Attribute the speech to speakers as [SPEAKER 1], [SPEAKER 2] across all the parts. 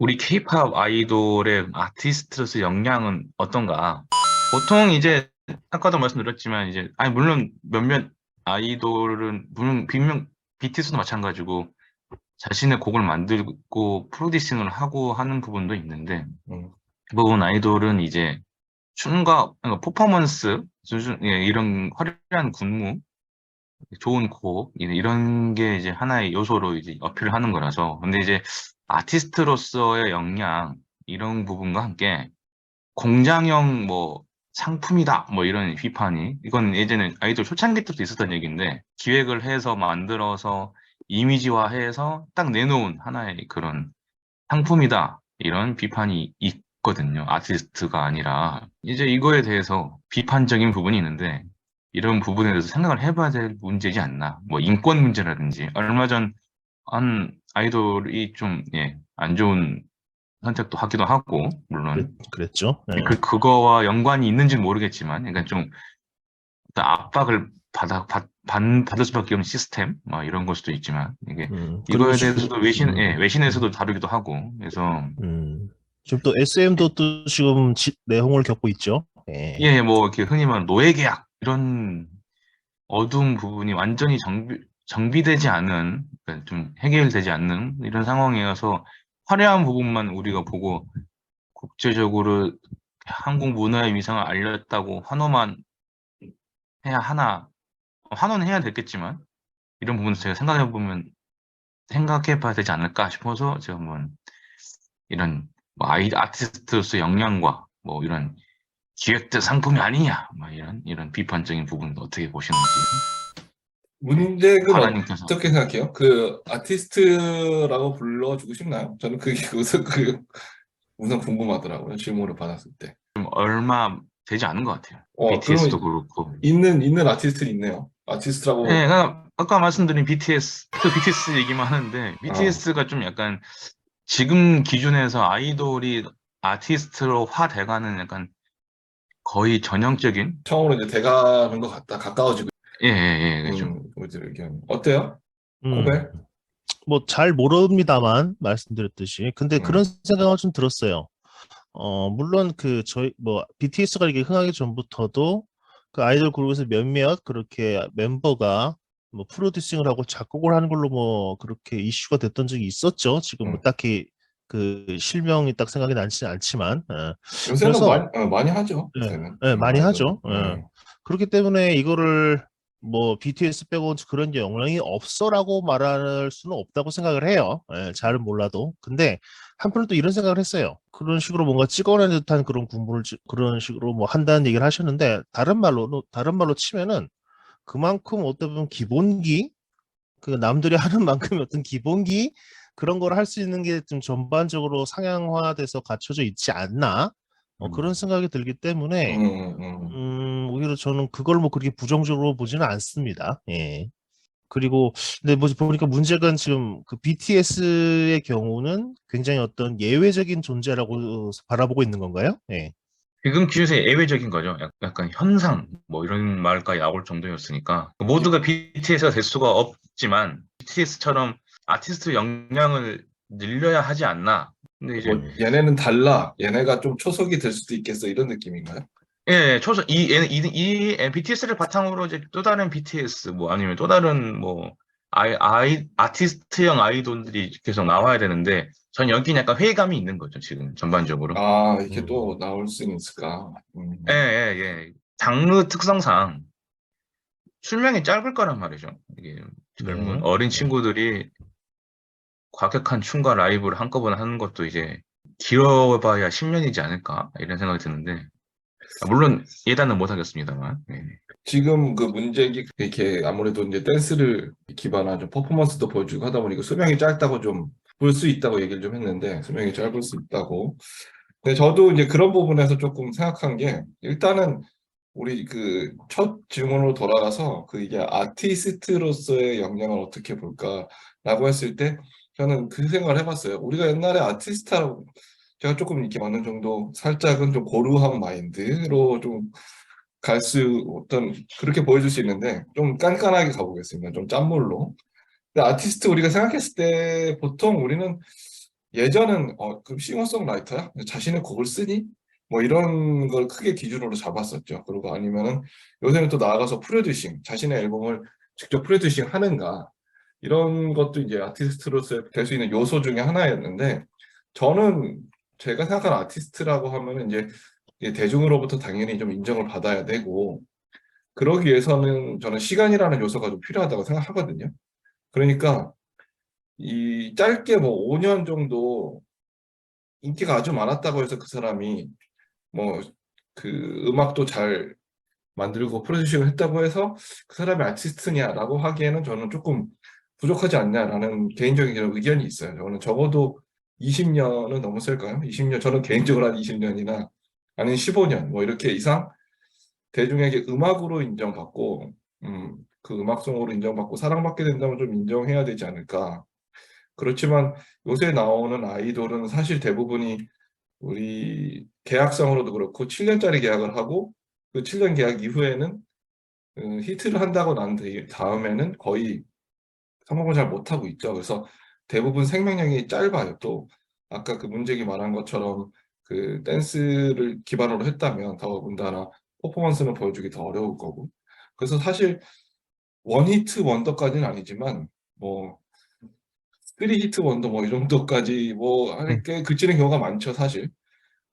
[SPEAKER 1] 우리 케이팝 아이돌의 아티스트로서 역량은 어떤가? 보통 이제 아까도 말씀드렸지만 이제 아니 물론 몇몇 아이돌은 물론 빈명 BTS도 마찬가지고 자신의 곡을 만들고 프로듀싱을 하고 하는 부분도 있는데
[SPEAKER 2] 음,
[SPEAKER 1] 대부분 아이돌은 이제 춤과 그러니까 퍼포먼스 수준 예, 이런 화려한 군무 좋은 곡 이런 게 이제 하나의 요소로 이제 어필을 하는 거라서 근데 이제 아티스트로서의 역량 이런 부분과 함께 공장형 뭐 상품이다 뭐 이런 비판이 이건 예전에 아이돌 초창기 때부터 있었던 얘기인데 기획을 해서 만들어서 이미지화해서 딱 내놓은 하나의 그런 상품이다 이런 비판이 있거든요. 아티스트가 아니라 이제 이거에 대해서 비판적인 부분이 있는데 이런 부분에 대해서 생각을 해봐야 될 문제지 않나. 뭐 인권 문제라든지 얼마 전 한 아이돌이 좀 예, 안 좋은 선택도 하기도 하고 물론
[SPEAKER 2] 그랬죠. 예.
[SPEAKER 1] 그거와 연관이 있는지는 모르겠지만 그러니까 좀 어떤 압박을 받을 수밖에 없는 시스템 뭐 이런 걸 수도 있지만 이게
[SPEAKER 2] 그리고
[SPEAKER 1] 이거에 대해서도
[SPEAKER 2] 음,
[SPEAKER 1] 외신에서도 다루기도 하고 그래서
[SPEAKER 2] 지금 또 SM도 또 지금 내홍을 겪고 있죠. 예.
[SPEAKER 1] 예, 뭐, 이렇게 흔히 말하는 노예 계약, 이런 어두운 부분이 완전히 정비되지 않은, 그러니까 좀 해결되지 않는 이런 상황이어서 화려한 부분만 우리가 보고 국제적으로 한국 문화의 위상을 알렸다고 환호만 해야 하나, 환호는 해야 되겠지만, 이런 부분을 제가 생각해 봐야 되지 않을까 싶어서 제가 한번 이런 뭐 아티스트로서 역량과 뭐 이런 기획된 상품이 아니냐, 뭐 이런 비판적인 부분도 어떻게 보시는지. 네.
[SPEAKER 2] 문제는
[SPEAKER 1] 하나님께서.
[SPEAKER 2] 어떻게 생각해요? 그 아티스트라고 불러주고 싶나요? 저는 그게 우선 궁금하더라고요. 질문을 받았을 때.
[SPEAKER 1] 좀 얼마 되지 않은 것 같아요. BTS도
[SPEAKER 2] 그러면
[SPEAKER 1] 그렇고.
[SPEAKER 2] 있는 아티스트 있네요.
[SPEAKER 1] 예,
[SPEAKER 2] 아티스트라고.
[SPEAKER 1] 그러니까 아까 말씀드린 BTS, 또 BTS 얘기만 하는데,
[SPEAKER 2] 어,
[SPEAKER 1] BTS가 좀 약간 지금 기준에서 아이돌이 아티스트로 화돼가는 약간 거의 전형적인?
[SPEAKER 2] 처음으로 이제 돼가는 것 같다. 가까워지고.
[SPEAKER 1] 예, 예, 예, 그죠.
[SPEAKER 2] 우리들 의견. 어때요?
[SPEAKER 1] 음.
[SPEAKER 2] 코벨?
[SPEAKER 3] 뭐 잘 모릅니다만 말씀드렸듯이 근데 그런
[SPEAKER 2] 음,
[SPEAKER 3] 생각을 좀 들었어요. 물론 그 저희 뭐 BTS가 이게 흥하기 전부터도 그 아이돌 그룹에서 몇몇 그렇게 멤버가 뭐 프로듀싱을 하고 작곡을 하는 걸로 뭐 그렇게 이슈가 됐던 적이 있었죠. 지금 뭐
[SPEAKER 2] 음.
[SPEAKER 3] 딱히 그 실명이 딱 생각이 나지 않지만
[SPEAKER 2] 요새는
[SPEAKER 3] 그래서
[SPEAKER 2] 많이 하죠.
[SPEAKER 3] 예,
[SPEAKER 2] 요새는.
[SPEAKER 3] 예, 많이
[SPEAKER 2] 아이돌.
[SPEAKER 3] 하죠. 그렇기 때문에 이거를 뭐 BTS 빼고 그런 영향이 없어라고 말할 수는 없다고 생각을 해요. 잘 몰라도. 근데 한편으로 또 이런 생각을 했어요. 그런 식으로 뭔가 찍어낸 듯한 그런 군부를 그런 식으로 뭐 한다는 얘기를 하셨는데 다른 말로 치면은 그만큼 어떤 보면 기본기 그 남들이 하는 만큼의 어떤 기본기 그런 걸 할 수 있는 게 좀 전반적으로 상향화돼서 갖춰져 있지 않나 그런
[SPEAKER 2] 음,
[SPEAKER 3] 생각이 들기 때문에
[SPEAKER 2] 음.
[SPEAKER 3] 오히려 저는 그걸 뭐 그렇게 부정적으로 보지는 않습니다. 예. 그리고 근데 뭐 보니까 문제가 지금 그 BTS의 경우는 굉장히 어떤 예외적인 존재라고 바라보고 있는 건가요? 예.
[SPEAKER 1] 지금 기준에서 예외적인 거죠. 약간 현상, 뭐 이런 말까지 나올 정도였으니까.
[SPEAKER 2] 이-
[SPEAKER 1] 모두가 BTS가 될 수가 없지만, BTS처럼 아티스트 역량을 늘려야 하지 않나. 근데 이제,
[SPEAKER 2] 뭐 얘네는 달라. 얘네가 좀 초석이 될 수도 있겠어. 이런 느낌인가요?
[SPEAKER 1] 예, BTS를 바탕으로 이제 또 다른 BTS, 뭐 아니면 또 다른 뭐, 아티스트형 아이돌들이 계속 나와야 되는데, 전 여기는 약간 회의감이 있는 거죠, 지금 전반적으로.
[SPEAKER 2] 이렇게 또
[SPEAKER 3] 음.
[SPEAKER 2] 나올 수 있을까?
[SPEAKER 1] 예, 예, 예. 장르 특성상 수명이 짧을 거란 말이죠. 이게 젊은
[SPEAKER 3] 네.
[SPEAKER 1] 어린
[SPEAKER 3] 네.
[SPEAKER 1] 친구들이 과격한 춤과 라이브를 한꺼번에 하는 것도 이제 길어봐야 10년이지 않을까 이런 생각이 드는데 물론 예단은 못 하겠습니다만 네.
[SPEAKER 2] 지금 그 문제기 이렇게 아무래도 이제 댄스를 기반한 좀 퍼포먼스도 보여주고 하다 보니까 수명이 짧다고 좀 볼 수 있다고 얘기를 좀 했는데 수명이 짧을 수 있다고. 근데 저도 이제 그런 부분에서 조금 생각한 게 일단은 우리 그 첫 질문으로 돌아가서 그 이게 아티스트로서의 역량을 어떻게 볼까라고 했을 때 저는 그 생각을 해봤어요. 우리가 옛날에 아티스트라고 제가 조금 이렇게 어느 정도 살짝은 좀 고루한 마인드로 좀 갈 수 어떤 그렇게 보여줄 수 있는데 좀 깐깐하게 가보겠습니다. 좀 짠물로. 근데 아티스트 우리가 생각했을 때 보통 우리는 예전은 그 싱어송라이터야? 자신의 곡을 쓰니? 뭐 이런 걸 크게 기준으로 잡았었죠. 그리고 아니면은 요새는 또 나아가서 프로듀싱, 자신의 앨범을 직접 프로듀싱 하는가 이런 것도 이제 아티스트로서 될 수 있는 요소 중에 하나였는데 저는 제가 생각하는 아티스트라고 하면은 이제 이게 대중으로부터 당연히 좀 인정을 받아야 되고 그러기 위해서는 저는 시간이라는 요소가 좀 필요하다고 생각하거든요. 그러니까 이 짧게 뭐 5년 정도 인기가 아주 많았다고 해서 그 사람이 뭐 그 음악도 잘 만들고 프로듀싱을 했다고 해서 그 사람이 아티스트냐라고 하기에는 저는 조금 부족하지 않냐라는 개인적인 의견이 있어요. 저는 적어도 20년은 넘었을까요? 20년, 저는 개인적으로 한 20년이나 아니면 15년 뭐 이렇게 이상 대중에게 음악으로 인정받고 그 음악성으로 인정받고 사랑받게 된다면 좀 인정해야 되지 않을까. 그렇지만 요새 나오는 아이돌은 사실 대부분이 우리 계약상으로도 그렇고 7년짜리 계약을 하고 그 7년 계약 이후에는 히트를 한다고 난 다음에는 거의 성공을 잘 못하고 있죠. 그래서 대부분 생명력이 짧아요. 또 아까 그 문재기 말한 것처럼 그 댄스를 기반으로 했다면 더군다나 퍼포먼스는 보여주기 더 어려울 거고. 그래서 사실 원히트 원더까지는 아니지만 뭐 3히트 원더 뭐 이 정도까지 뭐 꽤 그치는 경우가 많죠, 사실.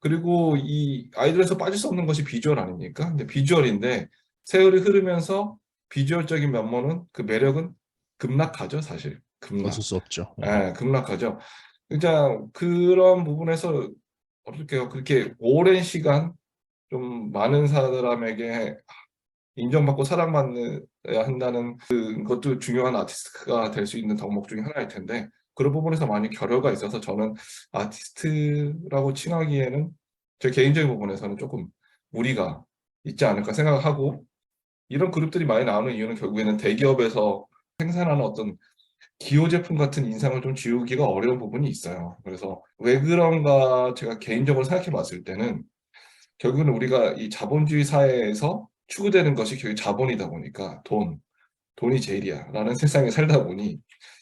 [SPEAKER 2] 그리고 이 아이돌에서 빠질 수 없는 것이 비주얼 아닙니까? 근데 비주얼인데 세월이 흐르면서 비주얼적인 면모는 그 매력은 급락하죠, 사실.
[SPEAKER 3] 어쩔
[SPEAKER 2] 급락.
[SPEAKER 3] 수 없죠.
[SPEAKER 2] 예, 급락하죠. 진짜 그런 부분에서 어떻게요? 그렇게 오랜 시간 좀 많은 사람에게 인정받고 사랑받아야 한다는 그것도 중요한 아티스트가 될 수 있는 덕목 중에 하나일 텐데 그런 부분에서 많이 결여가 있어서 저는 아티스트라고 칭하기에는 제 개인적인 부분에서는 조금 무리가 있지 않을까 생각하고 이런 그룹들이 많이 나오는 이유는 결국에는 대기업에서 생산하는 어떤 기호 제품 같은 인상을 좀 지우기가 어려운 부분이 있어요. 그래서 왜 그런가 제가 개인적으로 생각해 봤을 때는 결국은 우리가 이 자본주의 사회에서 추구되는 것이 결국 자본이다 보니까 돈이 제일이야라는 세상에 살다 보니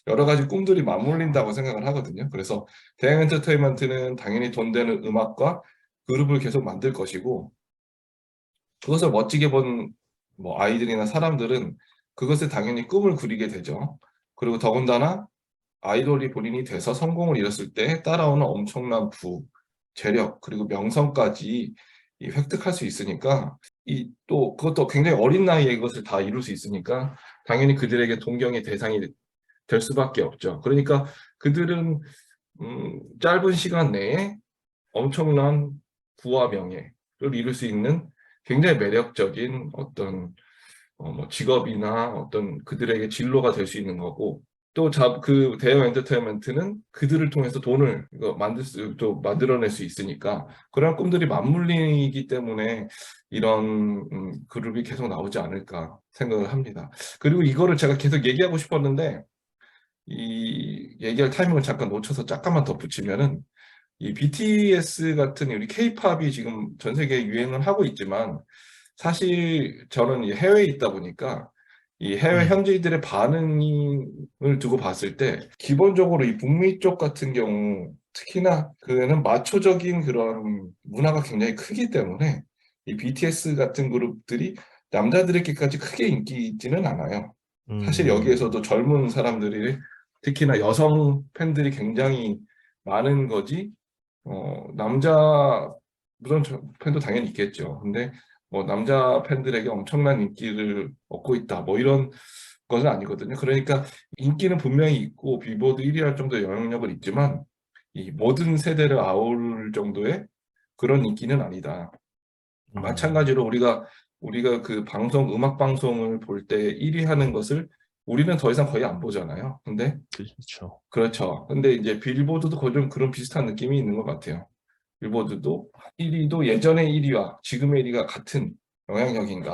[SPEAKER 2] 여러 가지 꿈들이 맞물린다고 생각을 하거든요. 그래서 대형 엔터테인먼트는 당연히 돈 되는 음악과 그룹을 계속 만들 것이고 그것을 멋지게 본 뭐 아이들이나 사람들은 그것에 당연히 꿈을 꾸리게 되죠. 그리고 더군다나 아이돌이 본인이 돼서 성공을 이뤘을 때 따라오는 엄청난 재력, 그리고 명성까지 획득할 수 있으니까 이 또 그것도 굉장히 어린 나이에 이것을 다 이룰 수 있으니까 당연히 그들에게 동경의 대상이 될 수밖에 없죠. 그러니까 그들은 짧은 시간 내에 엄청난 부와 명예를 이룰 수 있는 굉장히 매력적인 어떤 뭐 직업이나 어떤 그들에게 진로가 될 수 있는 거고 또 그 대형 엔터테인먼트는 그들을 통해서 돈을 또 만들어낼 수 있으니까 그런 꿈들이 맞물리기 때문에 이런 그룹이 계속 나오지 않을까 생각을 합니다. 그리고 이거를 제가 계속 얘기하고 싶었는데 이 얘기할 타이밍을 잠깐 놓쳐서 잠깐만 덧붙이면은 이 BTS 같은 우리 K-팝이 지금 전 세계에 유행을 하고 있지만 사실 저는 이 해외에 있다 보니까 이 해외 현지인들의 반응을 두고 봤을 때 기본적으로 이 북미 쪽 같은 경우 특히나 그는 마초적인 그런 문화가 굉장히 크기 때문에 이 BTS 같은 그룹들이 남자들에게까지 크게 인기 있지는 않아요. 사실 여기에서도 젊은 사람들이 특히나 여성 팬들이 굉장히 많은 거지 남자 물론 팬도 당연히 있겠죠. 근데 뭐 남자 팬들에게 엄청난 인기를 얻고 있다. 뭐 이런 것은 아니거든요. 그러니까 인기는 분명히 있고 빌보드 1위 할 정도의 영향력은 있지만 이 모든 세대를 아울 정도의 그런 인기는 아니다. 마찬가지로 우리가 그 음악 방송을 볼 때 1위 하는 것을 우리는 더 이상 거의 안 보잖아요. 근데
[SPEAKER 3] 그렇죠.
[SPEAKER 2] 그렇죠. 근데 이제 빌보드도 거의 좀 그런 비슷한 느낌이 있는 것 같아요. 빌보드도 1위도 예전의 1위와 지금의 1위가 같은 영향력인가?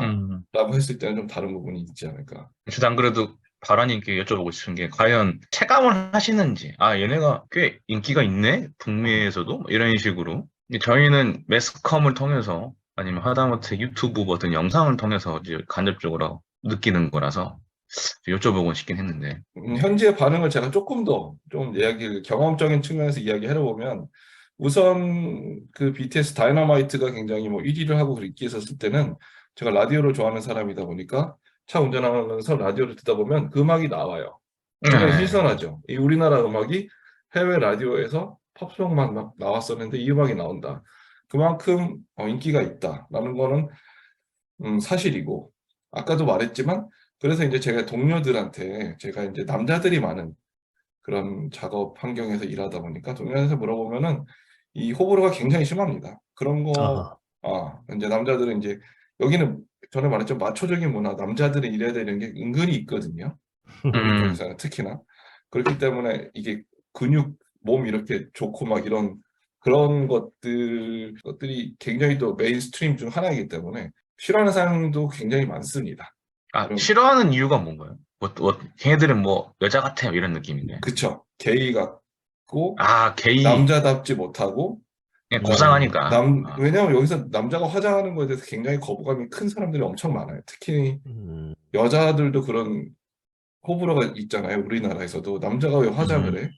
[SPEAKER 2] 라고 했을 때는 좀 다른 부분이 있지 않을까.
[SPEAKER 1] 그래서 안 그래도 바라님께 여쭤보고 싶은 게 과연 체감을 하시는지 얘네가 꽤 인기가 있네 북미에서도 뭐 이런 식으로 저희는 매스컴을 통해서 아니면 하다못해 유튜브 같은 영상을 통해서 이제 간접적으로 느끼는 거라서 여쭤보고 싶긴 했는데.
[SPEAKER 2] 현지의 반응을 제가 조금 더 좀 경험적인 측면에서 이야기하려 보면 우선 그 BTS 다이너마이트가 굉장히 뭐 1위를 하고 그렇게 했었을 때는 제가 라디오를 좋아하는 사람이다 보니까 차 운전하면서 라디오를 듣다 보면 그 음악이 나와요. 굉장히
[SPEAKER 1] 네.
[SPEAKER 2] 신선하죠. 이 우리나라 음악이 해외 라디오에서 팝송만 막 나왔었는데 이 음악이 나온다. 그만큼 인기가 있다라는 거는 사실이고, 아까도 말했지만 그래서 이제 제가 동료들한테 제가 이제 남자들이 많은 그런 작업 환경에서 일하다 보니까 동료한테 물어보면은 이 호불호가 굉장히 심합니다. 그런 거,
[SPEAKER 3] 아하.
[SPEAKER 2] 이제 남자들은 이제 여기는 전에 말했죠. 마초적인 문화, 남자들은 이래야 되는 게 은근히 있거든요. 우리
[SPEAKER 1] 음.
[SPEAKER 2] 쪽에서는 특히나. 그렇기 때문에 이게 근육, 몸 이렇게 좋고 막 이런 그런 것들이 굉장히 또 메인스트림 중 하나이기 때문에 싫어하는 사람도 굉장히 많습니다.
[SPEAKER 1] 아,
[SPEAKER 2] 그럼,
[SPEAKER 1] 싫어하는 이유가 뭔가요? 걔네들은 뭐 여자 같아요 이런 느낌인데.
[SPEAKER 2] 그쵸. 게이 같고,
[SPEAKER 1] 아, 게이.
[SPEAKER 2] 남자답지 못하고,
[SPEAKER 1] 그냥
[SPEAKER 3] 음,
[SPEAKER 1] 고상하니까. 아,
[SPEAKER 2] 왜냐면 여기서 남자가 화장하는 거에 대해서 굉장히 거부감이 큰 사람들이 엄청 많아요. 특히
[SPEAKER 3] 음,
[SPEAKER 2] 여자들도 그런 호불호가 있잖아요. 우리나라에서도 남자가 왜 화장을
[SPEAKER 3] 음,
[SPEAKER 2] 해?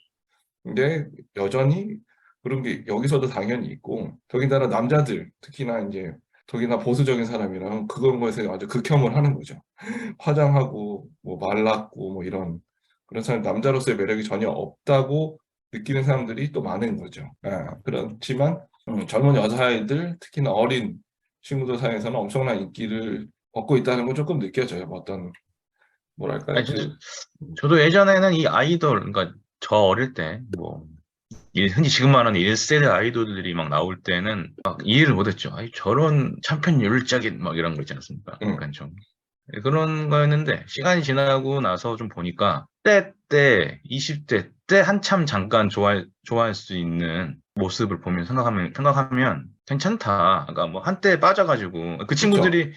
[SPEAKER 2] 근데 여전히 그런 게 여기서도 당연히 있고, 더군다나 남자들, 특히나 이제 더기나 보수적인 사람이랑 그런 거에서 아주 극혐을 하는 거죠. 화장하고 뭐 말랐고 뭐 이런 그런 사람 남자로서의 매력이 전혀 없다고 느끼는 사람들이 또 많은 거죠. 그렇지만 젊은 여자아이들, 특히나 어린 친구들 사이에서는 엄청난 인기를 얻고 있다는 건 조금 느껴져요. 어떤 뭐랄까요?
[SPEAKER 1] 아니, 저도 예전에는 이 아이돌, 그러니까 저 어릴 때, 뭐, 흔히 지금 말하는 1세대 아이돌들이 막 나올 때는 막 이해를 못했죠. 아니, 저런 참편율적인 막 이런 거 있지 않습니까?
[SPEAKER 2] 음,
[SPEAKER 1] 약간 좀. 그런 거였는데, 시간이 지나고 나서 좀 보니까, 때, 20대 때 한참 잠깐 좋아할 수 있는 모습을 보면 생각하면 괜찮다. 그러니까 뭐 한때 빠져가지고, 그
[SPEAKER 2] 그렇죠.
[SPEAKER 1] 친구들이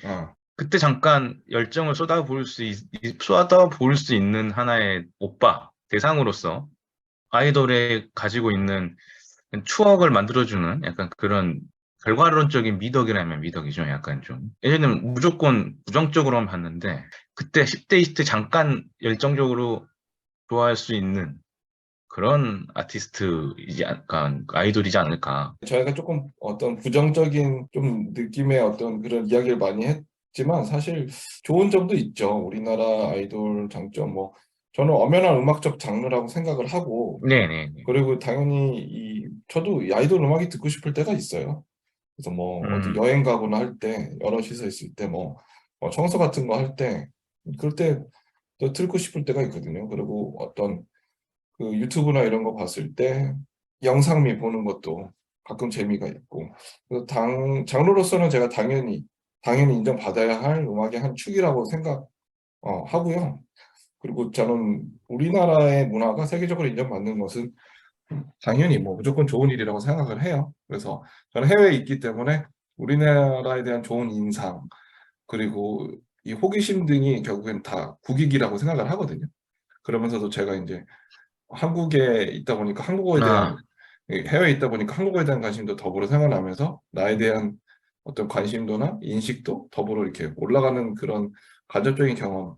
[SPEAKER 1] 그때 잠깐 열정을 쏟아부을 수 있는 하나의 오빠, 대상으로서 아이돌에 가지고 있는 추억을 만들어주는 약간 그런 결과론적인 미덕이라면 미덕이죠. 약간 좀. 예전에는 무조건 부정적으로만 봤는데, 그때 10대, 20대 잠깐 열정적으로 좋아할 수 있는 그런 아이돌이지 않을까.
[SPEAKER 2] 저희가 조금 어떤 부정적인 좀 느낌의 어떤 그런 이야기를 많이 했지만 사실 좋은 점도 있죠. 우리나라 아이돌 장점 뭐 저는 엄연한 음악적 장르라고 생각을 하고
[SPEAKER 1] 네네네.
[SPEAKER 2] 그리고 당연히 저도 이 아이돌 음악이 듣고 싶을 때가 있어요. 그래서 뭐 어디
[SPEAKER 1] 음,
[SPEAKER 2] 여행 가거나 할 때 여럿이서 있을 때 뭐 청소 같은 거 할 때 그럴 때 또 듣고 싶을 때가 있거든요. 그리고 어떤 그 유튜브나 이런 거 봤을 때 영상미 보는 것도 가끔 재미가 있고 그래서 장르로서는 제가 당연히 인정받아야 할 음악의 한 축이라고 생각 하고요. 그리고 저는 우리나라의 문화가 세계적으로 인정받는 것은 당연히 뭐 무조건 좋은 일이라고 생각을 해요. 그래서 저는 해외에 있기 때문에 우리나라에 대한 좋은 인상 그리고 이 호기심 등이 결국엔 다 국익이라고 생각을 하거든요. 그러면서도 제가 이제 한국에 있다 보니까 한국어에
[SPEAKER 1] 아,
[SPEAKER 2] 대한 해외에 있다 보니까 한국어에 대한 관심도 더불어 생겨나면서 나에 대한 어떤 관심도나 인식도 더불어 이렇게 올라가는 그런 간접적인 경험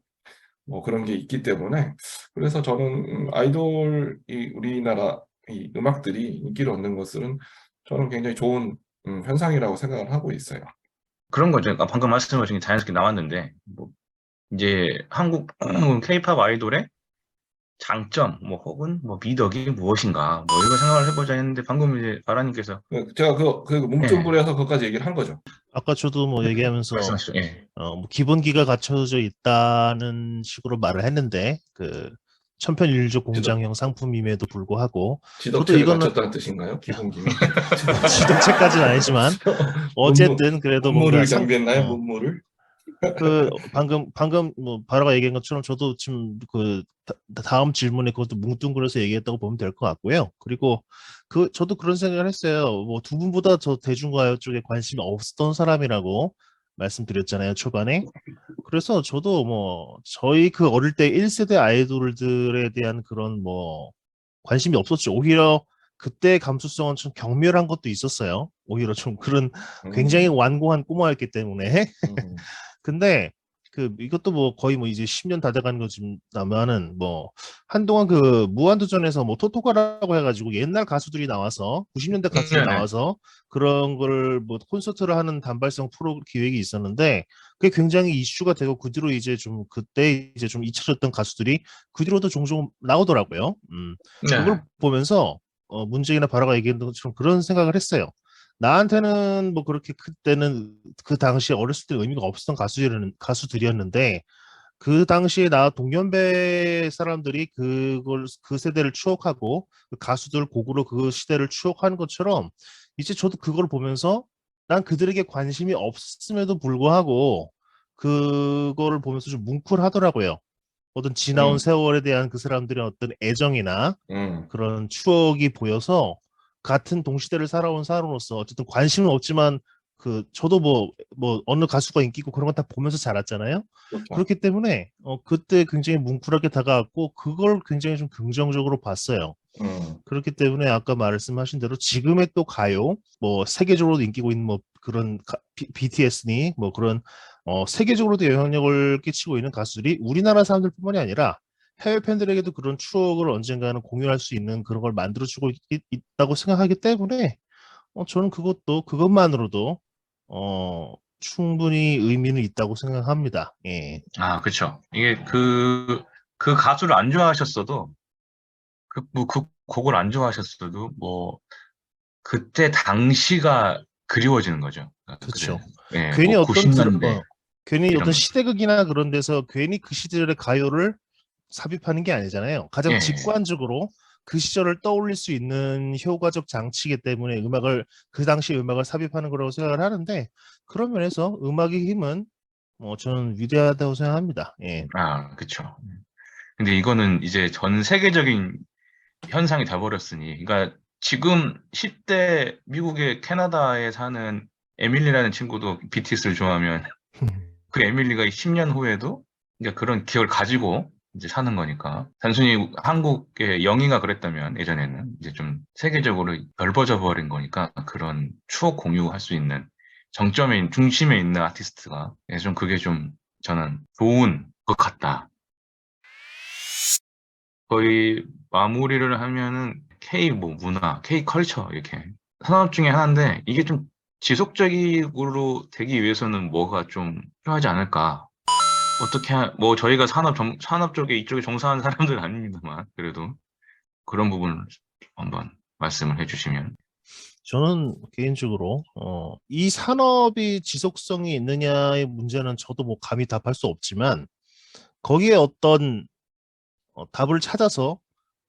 [SPEAKER 2] 뭐 그런 게 있기 때문에 그래서 저는 아이돌 우리나라 이 음악들이 인기를 얻는 것은 저는 굉장히 좋은 현상이라고 생각을 하고 있어요.
[SPEAKER 1] 그런 거죠. 아, 방금 말씀하신 게 자연스럽게 나왔는데, 뭐, 이제 한국 K-팝 아이돌의 장점, 뭐 혹은 뭐 미덕이 무엇인가, 뭐 이걸 생각을 해보자 했는데 방금 이제 바라님께서
[SPEAKER 2] 제가 그
[SPEAKER 1] 예,
[SPEAKER 2] 뭉뚱그려서 그것까지 얘기를 한 거죠.
[SPEAKER 3] 아까 저도 뭐 얘기하면서
[SPEAKER 1] 말씀하시죠. 예.
[SPEAKER 3] 뭐 기본기가 갖춰져 있다는 식으로 말을 했는데 그 천편일률적
[SPEAKER 2] 지덕,
[SPEAKER 3] 공장형 상품임에도 불구하고 저도
[SPEAKER 2] 지덕체를
[SPEAKER 3] 이거는
[SPEAKER 2] 갖췄다는 뜻인가요? 기본기는?
[SPEAKER 3] 지도체까지는 아니지만 어쨌든 그래도 뭔가
[SPEAKER 2] 문물을 경비했나요? 문물을?
[SPEAKER 3] 그 방금 뭐 바라가 얘기한 것처럼 저도 지금 그 다음 질문에 그것도 뭉뚱그려서 얘기했다고 보면 될 것 같고요. 그리고 저도 그런 생각을 했어요. 뭐 두 분보다 저 대중가요 쪽에 관심이 없었던 사람이라고 말씀드렸잖아요, 초반에. 그래서 저도 뭐 저희 그 어릴 때 1세대 아이돌들에 대한 그런 뭐 관심이 없었죠. 오히려 그때 감수성은 좀 경멸한 것도 있었어요. 오히려 좀 그런 굉장히
[SPEAKER 2] 음,
[SPEAKER 3] 완고한 꼬마였기 때문에.
[SPEAKER 2] 음,
[SPEAKER 3] 근데 이것도 뭐 거의 뭐 이제 10년 다 돼가는 거지만은 뭐 한동안 그 무한도전에서 뭐 토토가라고 해가지고 옛날 가수들이 나와서 90년대 가수들이
[SPEAKER 1] 네네.
[SPEAKER 3] 나와서 그런 걸 뭐 콘서트를 하는 단발성 프로 기획이 있었는데 그게 굉장히 이슈가 되고 그 뒤로 이제 좀 그때 이제 좀 잊혀졌던 가수들이 그 뒤로도 종종 나오더라고요. 그걸
[SPEAKER 1] 네.
[SPEAKER 3] 보면서 문재인이나 바라가 얘기했던 것처럼 그런 생각을 했어요. 나한테는 뭐 그렇게 그때는 그 당시에 어렸을 때 의미가 없었던 가수들이었는데 그 당시에 나 동년배 사람들이 그 세대를 추억하고 그 가수들 곡으로 그 시대를 추억하는 것처럼 이제 저도 그걸 보면서 난 그들에게 관심이 없음에도 불구하고 그거를 보면서 좀 뭉클하더라고요. 어떤 지나온
[SPEAKER 2] 음,
[SPEAKER 3] 세월에 대한 그 사람들의 어떤 애정이나
[SPEAKER 2] 음,
[SPEAKER 3] 그런 추억이 보여서 같은 동시대를 살아온 사람으로서 어쨌든 관심은 없지만 저도 뭐 어느 가수가 인기 있고 그런 거 다 보면서 자랐잖아요.
[SPEAKER 2] 그렇죠.
[SPEAKER 3] 그렇기 때문에 그때 굉장히 뭉클하게 다가왔고 그걸 굉장히 좀 긍정적으로 봤어요.
[SPEAKER 2] 음,
[SPEAKER 3] 그렇기 때문에 아까 말씀하신 대로 지금의 또 가요, 뭐 세계적으로도 인기고 있는 뭐 그런 BTS니 뭐 그런 세계적으로도 영향력을 끼치고 있는 가수들이 우리나라 사람들뿐만이 아니라 해외 팬들에게도 그런 추억을 언젠가는 공유할 수 있는 그런 걸 만들어주고 있다고 생각하기 때문에 저는 그것만으로도 충분히 의미는 있다고 생각합니다. 예.
[SPEAKER 1] 아, 그쵸. 이게 그 가수를 안 좋아하셨어도, 그 곡을 안 좋아하셨어도, 뭐, 그때 당시가 그리워지는 거죠.
[SPEAKER 3] 그렇죠.
[SPEAKER 1] 예,
[SPEAKER 3] 괜히
[SPEAKER 1] 뭐,
[SPEAKER 3] 어떤
[SPEAKER 1] 90년대,
[SPEAKER 3] 괜히
[SPEAKER 1] 이런
[SPEAKER 3] 어떤
[SPEAKER 1] 거.
[SPEAKER 3] 시대극이나 그런 데서 괜히 그 시절의 가요를 삽입하는 게 아니잖아요.
[SPEAKER 1] 예,
[SPEAKER 3] 가장
[SPEAKER 1] 예.
[SPEAKER 3] 직관적으로 그 시절을 떠올릴 수 있는 효과적 장치이기 때문에 그 당시 음악을 삽입하는 거라고 생각을 하는데 그런 면에서 음악의 힘은 저는 위대하다고 생각합니다. 예.
[SPEAKER 1] 아, 그쵸. 근데 이거는 이제 전 세계적인 현상이 돼버렸으니, 그러니까 지금 10대 미국의 캐나다에 사는 에밀리라는 친구도 BTS를 좋아하면 그 에밀리가 10년 후에도 이제 그런 기억을 가지고 이제 사는 거니까. 단순히 한국의 영희가 그랬다면 예전에는 이제 좀 세계적으로 넓어져 버린 거니까 그런 추억 공유할 수 있는 중심에 있는 아티스트가 좀 그게 좀 저는 좋은 것 같다. 거의 마무리를 하면은 K 뭐 문화, K 컬처 이렇게 산업 중에 하나인데 이게 좀 지속적으로 되기 위해서는 뭐가 좀 필요하지 않을까? 뭐 저희가 산업 쪽에 이쪽에 종사하는 사람들은 아닙니다만 그래도 그런 부분을 한번 말씀을 해주시면.
[SPEAKER 3] 저는 개인적으로 이 산업이 지속성이 있느냐의 문제는 저도 뭐 감히 답할 수 없지만 거기에 어떤 답을 찾아서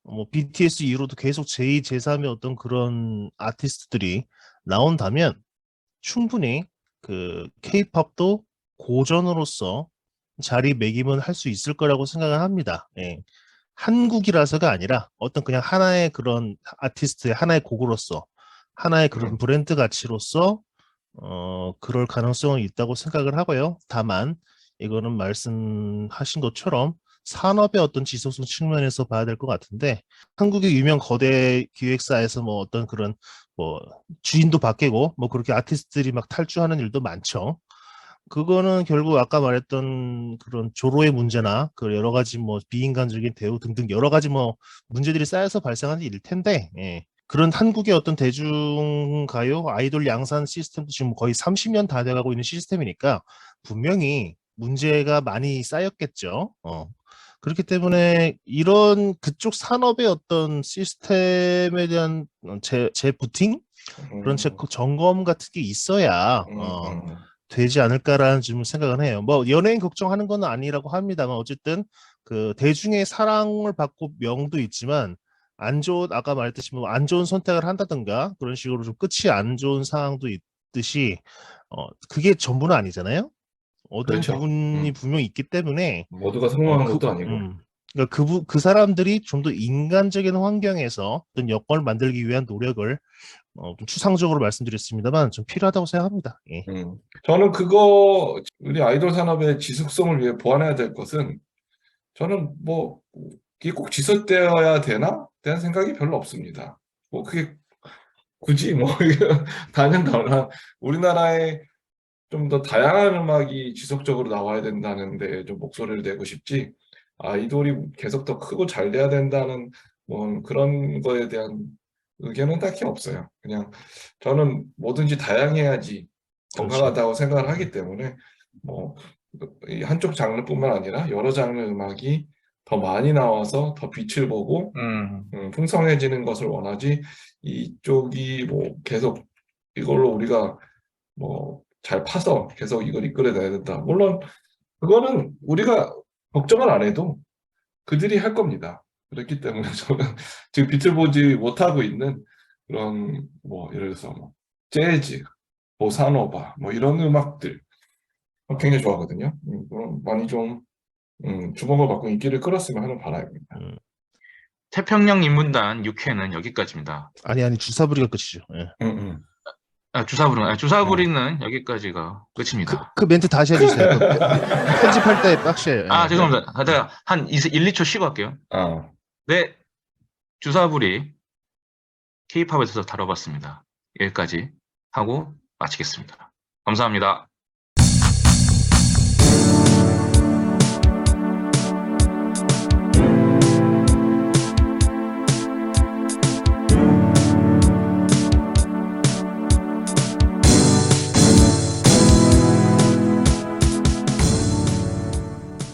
[SPEAKER 3] 뭐 BTS 이후로도 계속 제2, 제3의 어떤 그런 아티스트들이 나온다면 충분히 그 K-팝도 고전으로서 자리매김은 할 수 있을 거라고 생각을 합니다. 예. 한국이라서가 아니라 어떤 그냥 하나의 그런 아티스트의 하나의 곡으로서 하나의 그런
[SPEAKER 2] 음,
[SPEAKER 3] 브랜드 가치로서 그럴 가능성은 있다고 생각을 하고요. 다만 이거는 말씀하신 것처럼 산업의 어떤 지속성 측면에서 봐야 될 것 같은데 한국의 유명 거대 기획사에서 뭐 어떤 그런 뭐 주인도 바뀌고 뭐 그렇게 아티스트들이 막 탈주하는 일도 많죠. 그거는 결국 아까 말했던 그런 조로의 문제나 그 여러 가지 뭐 비인간적인 대우 등등 여러 가지 뭐 문제들이 쌓여서 발생하는 일일 텐데 예. 그런 한국의 어떤 대중가요 아이돌 양산 시스템도 지금 거의 30년 다 돼가고 있는 시스템이니까 분명히 문제가 많이 쌓였겠죠. 그렇기 때문에 이런 그쪽 산업의 어떤 시스템에 대한 재부팅? 그런
[SPEAKER 2] 음,
[SPEAKER 3] 점검 같은 게 있어야 되지 않을까라는 좀 생각은 해요. 뭐 연예인 걱정하는 건 아니라고 합니다만 어쨌든 그 대중의 사랑을 받고 명도 있지만 아까 말했듯이 뭐 안 좋은 선택을 한다든가 그런 식으로 좀 끝이 안 좋은 상황도 있듯이 그게 전부는 아니잖아요. 어떤
[SPEAKER 2] 그렇죠.
[SPEAKER 3] 부분이 분명히 있기 때문에
[SPEAKER 2] 모두가
[SPEAKER 3] 어,
[SPEAKER 2] 성공한
[SPEAKER 3] 그,
[SPEAKER 2] 것도 아니고.
[SPEAKER 3] 그러니까 그 사람들이 좀 더 인간적인 환경에서 어떤 여건을 만들기 위한 노력을 좀 추상적으로 말씀드렸습니다만 좀 필요하다고 생각합니다. 예.
[SPEAKER 2] 저는 우리 아이돌 산업의 지속성을 위해 보완해야 될 것은 저는 뭐, 이게 꼭 지속되어야 되나? 대한 생각이 별로 없습니다. 뭐, 그게 굳이 뭐, 다른 우리나라의 좀 더 다양한 음악이 지속적으로 나와야 된다는데 좀 목소리를 내고 싶지, 아이돌이 계속 더 크고 잘 돼야 된다는 뭐 그런 거에 대한 의견은 딱히 없어요. 그냥 저는 뭐든지 다양해야지
[SPEAKER 3] 그렇죠.
[SPEAKER 2] 건강하다고 생각을 하기 때문에 뭐 이 한쪽 장르뿐만 아니라 여러 장르 음악이 더 많이 나와서 더 빛을 보고 풍성해지는 것을 원하지, 이쪽이 뭐 계속 이걸로 우리가 뭐 잘 파서 계속 이걸 이끌어내야 된다. 물론 그거는 우리가 걱정을 안 해도 그들이 할 겁니다. 그렇기 때문에 저는 지금 빛을 보지 못하고 있는 그런 뭐 예를 들어서 뭐 재즈, 보사노바 뭐 이런 음악들 굉장히 좋아하거든요. 그럼 많이 좀 주목을 받고 인기를 끌었으면 하는 바람입니다.
[SPEAKER 1] 태평양 인문단 6회는 여기까지입니다.
[SPEAKER 3] 아니 주사부리가 끝이죠. 예.
[SPEAKER 1] 주사부리는 여기까지가 끝입니다.
[SPEAKER 3] 그 멘트 다시 해주세요. 편집할 때 빡셔요. 예.
[SPEAKER 1] 죄송합니다. 제가 한 1, 2초 쉬고 할게요. 네, 주사부리 K-팝에서 다뤄봤습니다. 여기까지 하고 마치겠습니다. 감사합니다.